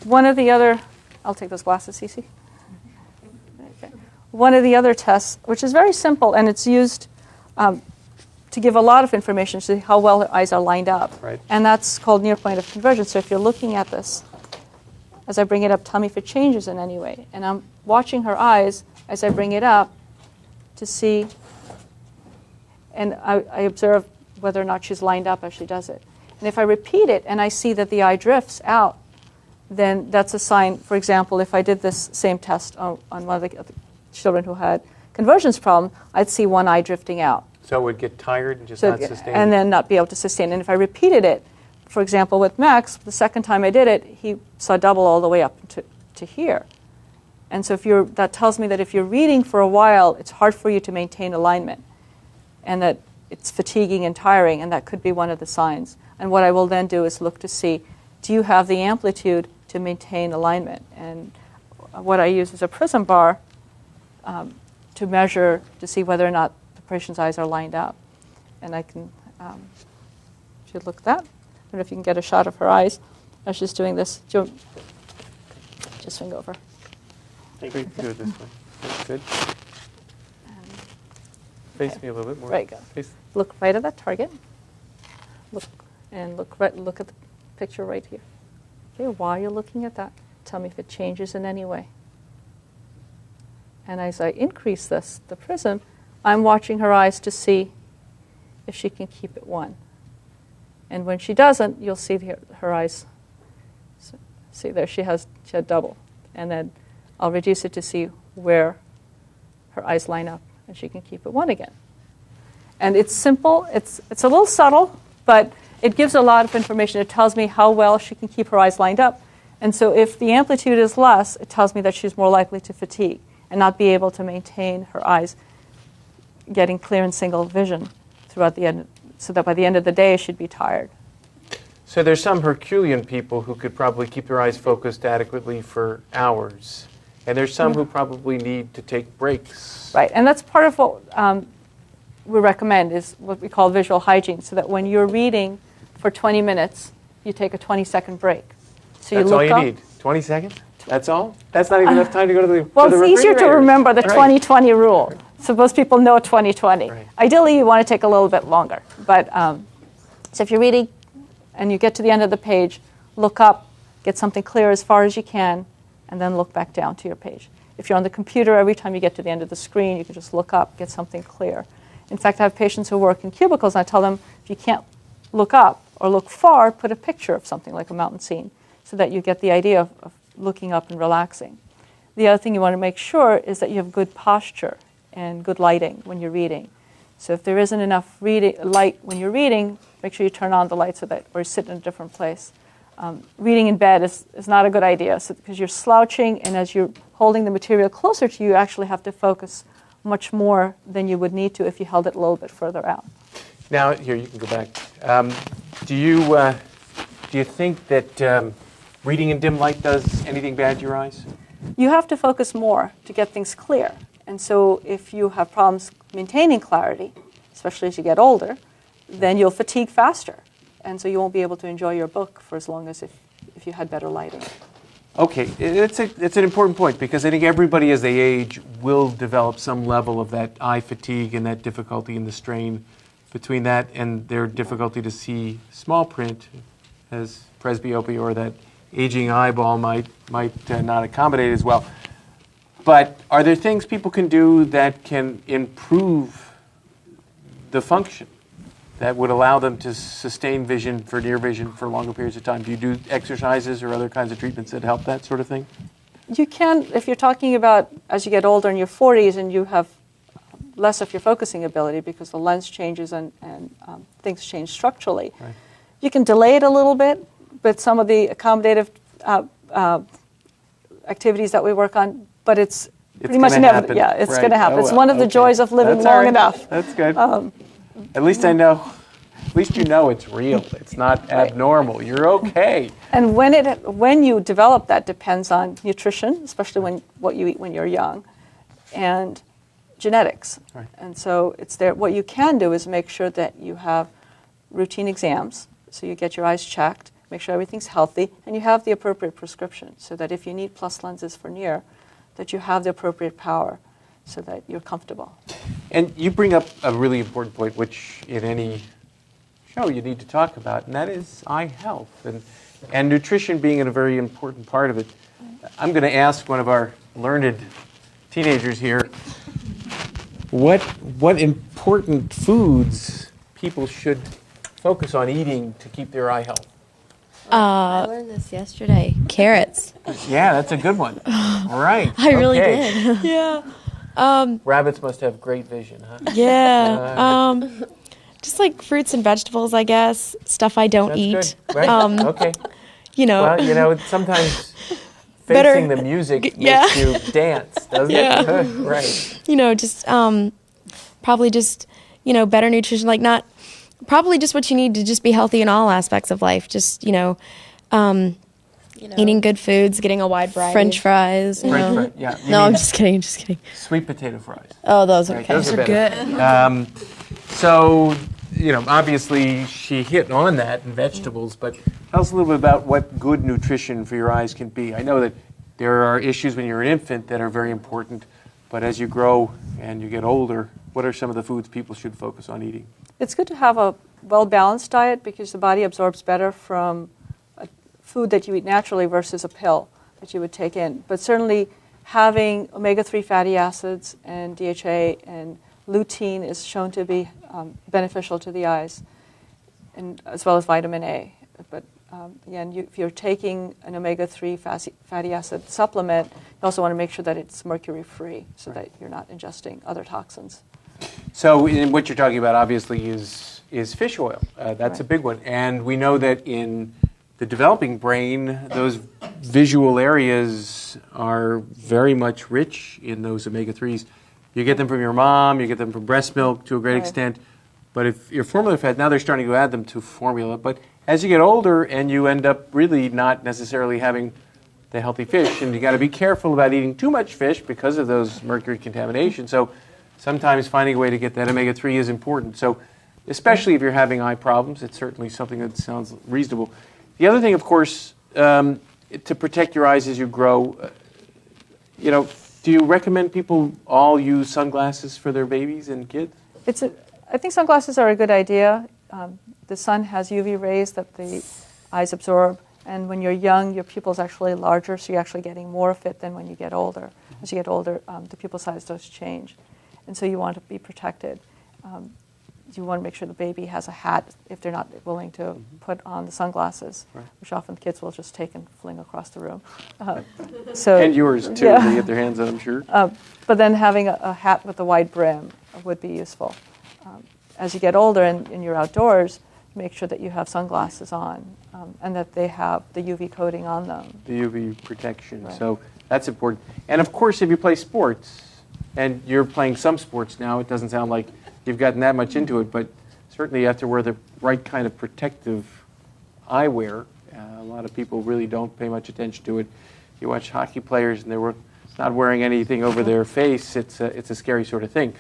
One of the other, I'll take those glasses, Cece. Okay. One of the other tests, which is very simple, and it's used to give a lot of information to see how well the eyes are lined up. Right. And that's called near point of convergence. So if you're looking at this, as I bring it up, tell me if it changes in any way. And I'm watching her eyes as I bring it up to see, and I observe whether or not she's lined up as she does it. And if I repeat it and I see that the eye drifts out, then that's a sign. For example, if I did this same test on one of the children who had convergence problem, I'd see one eye drifting out. So it would get tired and just not sustain. And then not be able to sustain. And if I repeated it, for example, with Max, the second time I did it, he saw double all the way up to here. And so that tells me that if you're reading for a while, it's hard for you to maintain alignment, and that it's fatiguing and tiring, and that could be one of the signs. And what I will then do is look to see, do you have the amplitude to maintain alignment? And what I use is a prism bar to measure, to see whether or not the patient's eyes are lined up. And I can, if you look at that, I don't know if you can get a shot of her eyes as she's doing this. Just swing over. We can do it this way. That's good. Face me a little bit more. Right, go. Face. Look right at that target. Look at the picture right here. Okay, while you're looking at that, tell me if it changes in any way. And as I increase the prism, I'm watching her eyes to see if she can keep it 1. And when she doesn't, you'll see her eyes. See there, she had double. And then I'll reduce it to see where her eyes line up, and she can keep it 1 again. And it's simple. It's a little subtle, but it gives a lot of information. It tells me how well she can keep her eyes lined up. And so if the amplitude is less, it tells me that she's more likely to fatigue and not be able to maintain her eyes getting clear and single vision throughout the end, so that by the end of the day she'd be tired. So there's some Herculean people who could probably keep their eyes focused adequately for hours. And there's some who probably need to take breaks. Right, and that's part of what we recommend is what we call visual hygiene, so that when you're reading for 20 minutes, you take a 20-second break. So That's you look all up. you need? 20 seconds? That's all? That's not even enough time to go to the Well, to the it's easier to refrigerator. remember the Right. 20-20 rule. So most people know 20-20. Right. Ideally, you want to take a little bit longer. But so if you're reading and you get to the end of the page, look up, get something clear as far as you can, and then look back down to your page. If you're on the computer, every time you get to the end of the screen, you can just look up, get something clear. In fact, I have patients who work in cubicles, and I tell them, if you can't look up or look far, put a picture of something like a mountain scene, so that you get the idea of looking up and relaxing. The other thing you want to make sure is that you have good posture and good lighting when you're reading. So if there isn't enough light when you're reading, make sure you turn on the light so that, or sit in a different place. Reading in bed is not a good idea, because you're slouching, and as you're holding the material closer to you, you actually have to focus much more than you would need to if you held it a little bit further out. Now, here, you can go back. Do you think that reading in dim light does anything bad to your eyes? You have to focus more to get things clear. And so if you have problems maintaining clarity, especially as you get older, then you'll fatigue faster. And so you won't be able to enjoy your book for as long as if you had better lighting. Okay, it's an important point, because I think everybody as they age will develop some level of that eye fatigue and that difficulty and the strain between that and their difficulty to see small print as presbyopia, or that aging eyeball might not accommodate as well. But are there things people can do that can improve the function that would allow them to sustain vision for near vision for longer periods of time? Do you do exercises or other kinds of treatments that help that sort of thing? You can, if you're talking about as you get older in your 40s and you have less of your focusing ability because the lens changes and things change structurally. Right. You can delay it a little bit, but some of the accommodative activities that we work on, but it's pretty much inevitable. Yeah, it's going to happen. It's one of the joys of living long enough. That's good. At least I know. At least you know it's real. It's not abnormal. You're okay. And when you develop that depends on nutrition, especially what you eat when you're young, and genetics. Right. And so it's there. What you can do is make sure that you have routine exams, so you get your eyes checked, make sure everything's healthy, and you have the appropriate prescription, so that if you need plus lenses for near, that you have the appropriate power, so that you're comfortable. And you bring up a really important point, which in any show you need to talk about, and that is eye health and nutrition being a very important part of it. I'm going to ask one of our learned teenagers here, what important foods people should focus on eating to keep their eye health? I learned this yesterday. Carrots. Yeah, that's a good one. Right. I really did. Yeah. Rabbits must have great vision, huh? Yeah. Just like fruits and vegetables, I guess. Stuff I don't eat. Good. Right. Okay. You know. Well, sometimes facing the music makes you dance, doesn't it? Right. Just probably just, better nutrition, like not, probably just what you need to just be healthy in all aspects of life. Just, eating good foods, getting a wide variety. French fries. French fries, yeah. No, I'm just kidding. Sweet potato fries. Oh, those are right, okay. Those are good. So, obviously she hit on that in vegetables, but tell us a little bit about what good nutrition for your eyes can be. I know that there are issues when you're an infant that are very important, but as you grow and you get older, what are some of the foods people should focus on eating? It's good to have a well-balanced diet because the body absorbs better from food that you eat naturally versus a pill that you would take in. But certainly having omega-3 fatty acids and DHA and lutein is shown to be beneficial to the eyes, and as well as vitamin A. But again, if you're taking an omega-3 fatty acid supplement, you also want to make sure that it's mercury-free so that you're not ingesting other toxins. So what you're talking about, obviously, is fish oil. That's a big one. And we know that in the developing brain, those visual areas are very much rich in those omega-3s. You get them from your mom, you get them from breast milk to a great extent. But if you're formula fed, now they're starting to add them to formula. But as you get older and you end up really not necessarily having the healthy fish, and you got to be careful about eating too much fish because of those mercury contamination. So sometimes finding a way to get that omega-3 is important. So especially if you're having eye problems, it's certainly something that sounds reasonable. The other thing, of course, to protect your eyes as you grow, do you recommend people all use sunglasses for their babies and kids? I think sunglasses are a good idea. The sun has UV rays that the eyes absorb, and when you're young, your pupil's actually larger, so you're actually getting more of it than when you get older. As you get older, the pupil size does change, and so you want to be protected. You want to make sure the baby has a hat if they're not willing to put on the sunglasses, which often kids will just take and fling across the room. And yours, too, they get their hands on, I'm sure. But then having a hat with a wide brim would be useful. As you get older and you're outdoors, make sure that you have sunglasses on and that they have the UV coating on them. The UV protection. Right. So that's important. And, of course, if you play sports, and you're playing some sports now, it doesn't sound like you've gotten that much into it, but certainly you have to wear the right kind of protective eyewear. A lot of people really don't pay much attention to it. You watch hockey players and they're not wearing anything over their face. It's a scary sort of thing.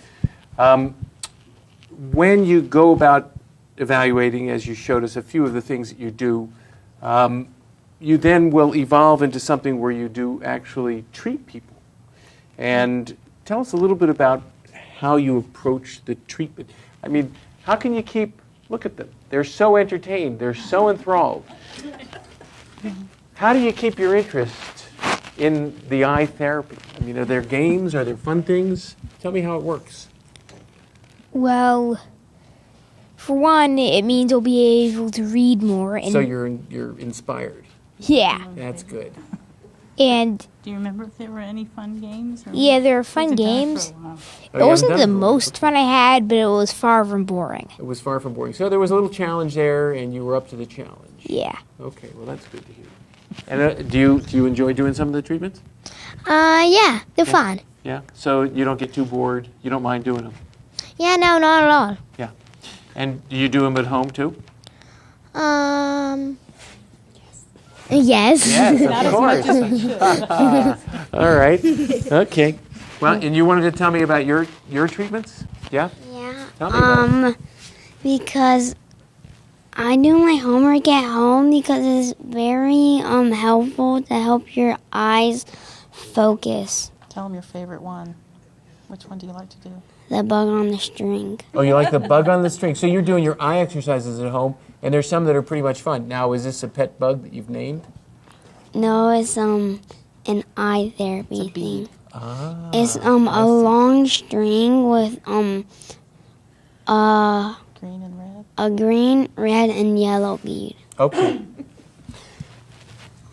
When you go about evaluating, as you showed us a few of the things that you do, you then will evolve into something where you do actually treat people. And tell us a little bit about how you approach the treatment. I mean, how can you look at them. They're so entertained. They're so enthralled. How do you keep your interest in the eye therapy? I mean, are there games? Are there fun things? Tell me how it works. Well, for one, it means you'll be able to read more. And So you're inspired. yeah, That's good. and Do you remember if there were any fun games? Or yeah, there are fun You've done it games. for a while. Oh, It you wasn't haven't the done it? most fun I had, but it was far from boring. It was far from boring. So there was a little challenge there, and you were up to the challenge. Yeah. Okay, well that's good to hear. And do you enjoy doing some of the treatments? Yeah, they're fun. Yeah. So you don't get too bored. You don't mind doing them. Yeah, no, not at all. Yeah. And do you do them at home too? Yes. Yes, of course. All right. Okay. Well, and you wanted to tell me about your treatments? Yeah. Yeah. Tell me about it. Because I do my homework at home because it's very helpful to help your eyes focus. Tell them your favorite one. Which one do you like to do? The bug on the string. Oh, you like the bug on the string. So you're doing your eye exercises at home, and there's some that are pretty much fun. Now, is this a pet bug that you've named? No, it's an eye therapy thing. Ah. It's a long string with Green and red. a green, red, and yellow bead. Okay.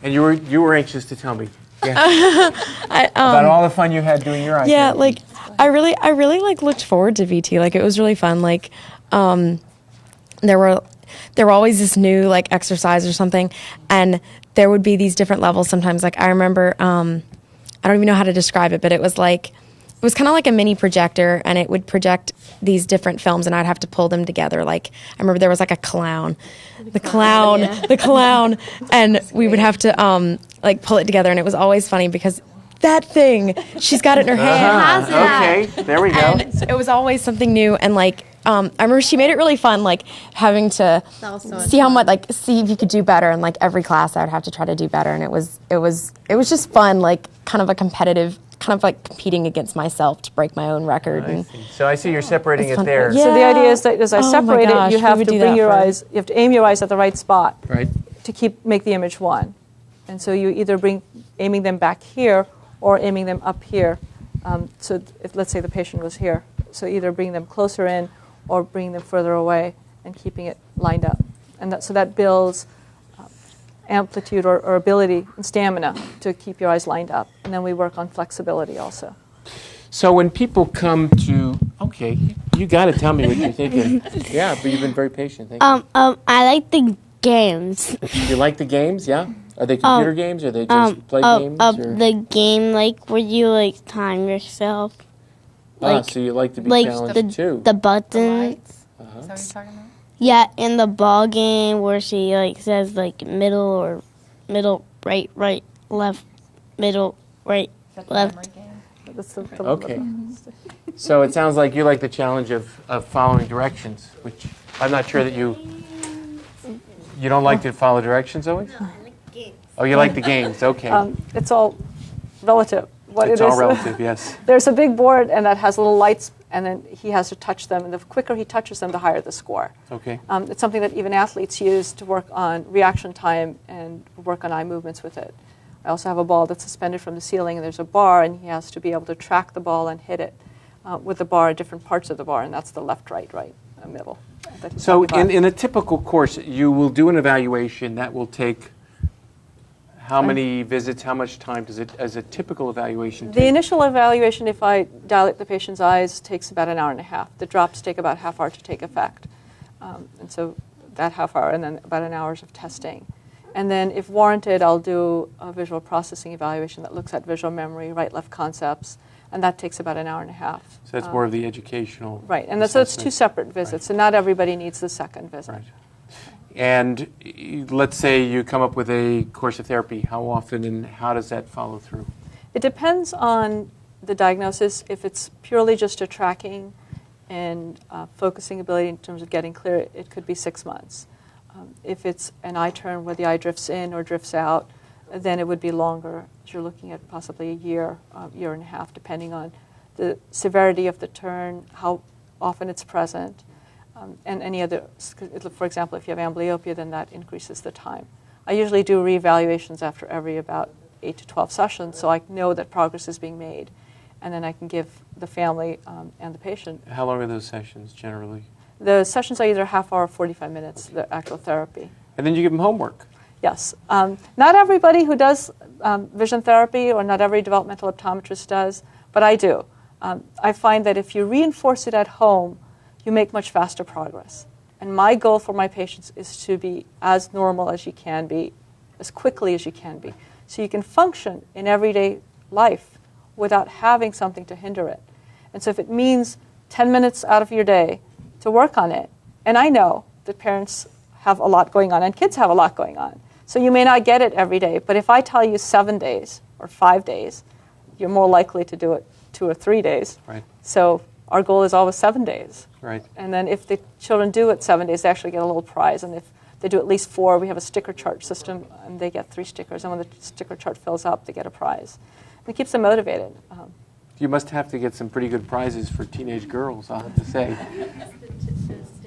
And you were anxious to tell me. Yeah. About all the fun you had doing your eye Yeah, therapy. like I really like looked forward to VT. Like it was really fun. Like there were always this new like exercise or something, and there would be these different levels sometimes. Like I remember I don't even know how to describe it, but it was kind of like a mini projector, and it would project these different films, and I'd have to pull them together. Like I remember there was like a clown, the clown, and we would have to like pull it together, and it was always funny because that thing, she's got it in her hand. Okay, there we go. And so it was always something new, and like I remember she made it really fun, like having to see how much, like see if you could do better, and like every class I would have to try to do better, and it was just fun, like kind of a competitive, kind of like competing against myself to break my own record. And So I see you're separating it fun. there. Yeah. So the idea is that as I Oh my separate gosh, it, you we have would to do bring that your for- eyes, you have to aim your eyes at the right spot Right. to make the image one. And so you either aiming them back here or aiming them up here. So if, let's say the patient was here. So either bring them closer in or bring them further away and keeping it lined up. And so that builds amplitude or ability and stamina to keep your eyes lined up. And then we work on flexibility also. So when people come to, okay, you got to tell me what you're thinking. Yeah, but you've been very patient. Thank you. I like the games. You like the games? Yeah. Are they computer games, or are they just play games? Or? The game like where you like time yourself. So you like to be Like challenged too. the button. Lights. Is that what you're talking about? Yeah, in the ball game where she like says like middle, right, left, middle, right, left. That's the Okay. So it sounds like you like the challenge of following directions, which I'm not sure that you don't like to follow directions always? No, I like games. Oh, you like the games, okay. It's all relative. It's all relative, yes. There's a big board, and that has little lights, and then he has to touch them, and the quicker he touches them, the higher the score. Okay. It's something that even athletes use to work on reaction time and work on eye movements with it. I also have a ball that's suspended from the ceiling, and there's a bar, and he has to be able to track the ball and hit it with the bar at different parts of the bar, and that's the left, right, middle. that he's So talking about. in a typical course, you will do an evaluation that will take how many visits, how much time does it, as a typical evaluation take? The initial evaluation, if I dilate the patient's eyes, takes about an hour and a half. The drops take about half hour to take effect. And so that half hour, and then about an hour's of testing. And then if warranted, I'll do a visual processing evaluation that looks at visual memory, right-left concepts, and that takes about an hour and a half. So that's more of the educational. Right, and so it's two separate visits, and not everybody needs the second visit. Right. And let's say you come up with a course of therapy. How often and how does that follow through? It depends on the diagnosis. If it's purely just a tracking and focusing ability in terms of getting clear, it could be 6 months. If it's an eye turn where the eye drifts in or drifts out, then it would be longer. You're looking at possibly a year, year and a half, depending on the severity of the turn, how often it's present, and any other. For example, if you have amblyopia, then that increases the time. I usually do reevaluations after every about 8 to 12 sessions, so I know that progress is being made. And then I can give the family and the patient. How long are those sessions generally? The sessions are either a half hour or 45 minutes, the actual therapy. And then you give them homework. Yes. Not everybody who does vision therapy or not every developmental optometrist does, but I do. I find that if you reinforce it at home, you make much faster progress. And my goal for my patients is to be as normal as you can be, as quickly as you can be, so you can function in everyday life without having something to hinder it. And so if it means 10 minutes out of your day to work on it, and I know that parents have a lot going on and kids have a lot going on, so you may not get it every day, but if I tell you 7 days or 5 days, you're more likely to do it 2 or 3 days. Right. So our goal is always 7 days. Right. And then if the children do it 7 days, they actually get a little prize. And if they do at least 4, we have a sticker chart system, and they get 3 stickers. And when the sticker chart fills up, they get a prize. And it keeps them motivated. You must have to get some pretty good prizes for teenage girls, I'll have to say.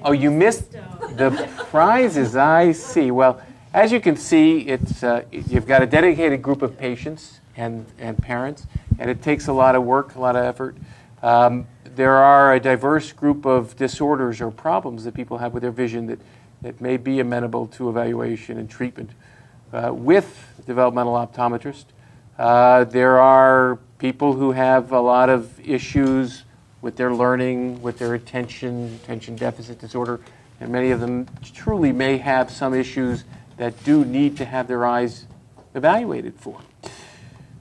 Oh, you missed the prizes. I see. Well, as you can see, it's you've got a dedicated group of patients and parents, and it takes a lot of work, a lot of effort. There are a diverse group of disorders or problems that people have with their vision that may be amenable to evaluation and treatment with a developmental optometrist. There are people who have a lot of issues with their learning, with their attention deficit disorder, and many of them truly may have some issues that do need to have their eyes evaluated for.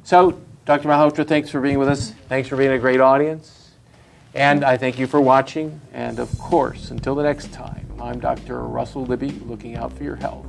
So, Dr. Malhotra, thanks for being with us. Thanks for being a great audience. And I thank you for watching. And of course, until the next time, I'm Dr. Russell Libby, looking out for your health.